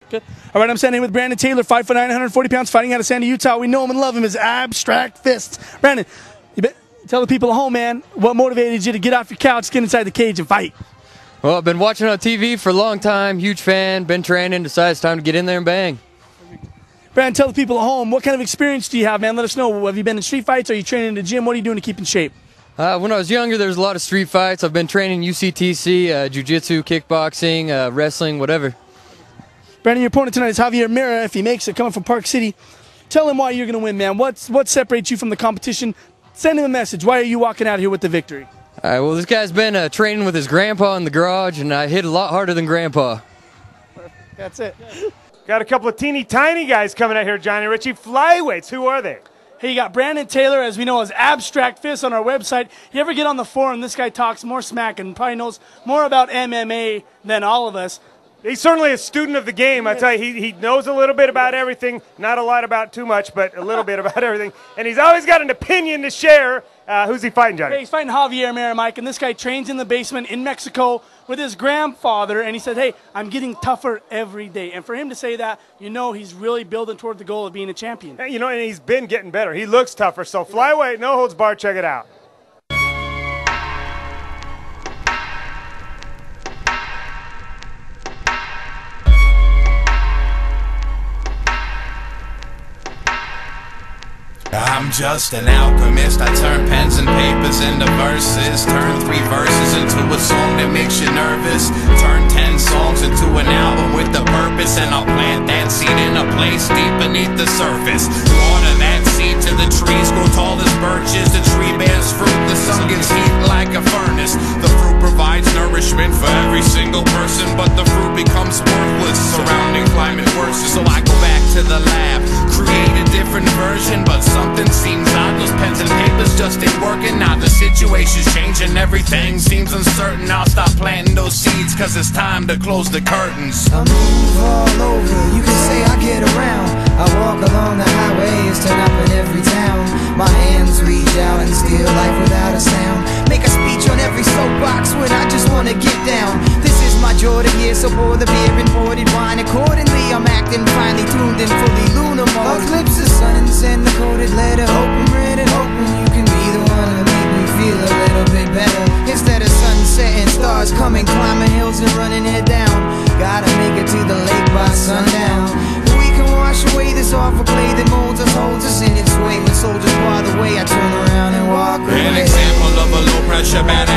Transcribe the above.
Good. All right, I'm standing with Brandon Taylor, 5'9", 140 pounds, fighting out of Sandy, Utah. We know him and love him as Abstract Fists. Brandon, tell the people at home, man, what motivated you to get off your couch, get inside the cage, and fight? Well, I've been watching on TV for a long time, huge fan, been training, decided it's time to get in there and bang. Brandon, tell the people at home, what kind of experience do you have, man? Let us know. Have you been in street fights? Are you training in the gym? What are you doing to keep in shape? When I was younger, there was a lot of street fights. I've been training UCTC, jiu-jitsu, kickboxing, wrestling, whatever. Brandon, your opponent tonight is Javier Mera, if he makes it, coming from Park City. Tell him why you're going to win, man. What separates you from the competition? Send him a message. Why are you walking out here with the victory? All right, well, this guy's been training with his grandpa in the garage, and I hit a lot harder than grandpa. That's it. Got a couple of teeny tiny guys coming out here, Johnny Ritchie. Flyweights, who are they? Hey, you got Brandon Taylor, as we know, as Abstract Fists on our website. You ever get on the forum, this guy talks more smack and probably knows more about MMA than all of us. He's certainly a student of the game. I tell you, he knows a little bit about everything. Not a lot about too much, but a little bit about everything. And he's always got an opinion to share. Who's he fighting, Johnny? Hey, he's fighting Javier Mera, Mike, and this guy trains in the basement in Mexico with his grandfather, and he said, hey, I'm getting tougher every day. And for him to say that, you know he's really building toward the goal of being a champion. Hey, you know, and he's been getting better. He looks tougher. So flyweight, no holds barred, check it out. I'm just an alchemist. I turn pens and papers into verses. Turn 3 verses into a song that makes you nervous. Turn 10 songs into an album with a purpose. And I'll plant that seed in a place deep beneath the surface. Water that seed till the trees grow tall as birches. The tree bears fruit, the sun gets heat like a furnace. The fruit provides nourishment for every single person, but the fruit becomes worthless. Surrounding climate worsens, so I go back to the lab, create a different version, but something seems odd. Those pens and papers just ain't working. Now the situation's changing, everything seems uncertain. I'll stop planting those seeds, cause it's time to close the curtains. I move all over, you can say I get around. I walk along the highways, turn up in every town. My hands reach out and steal life without a sound. Make a speech on every soapbox when I just wanna get down. This is my Jordan year, so pour the beer and imported wine accordingly. I'm acting finely tuned and fully lunar mode. Eclipse the sun and send the coded letter. Hoping, read it, hoping you can be the one to make me feel a little bit better. Instead of sunset and stars coming, climbing hills and running it down. Gotta make it to the lake by sundown. We can wash away this awful clay that molds us, holds us in its way. When soldiers bar the way, I turn around and walk away. An example of a low pressure battle.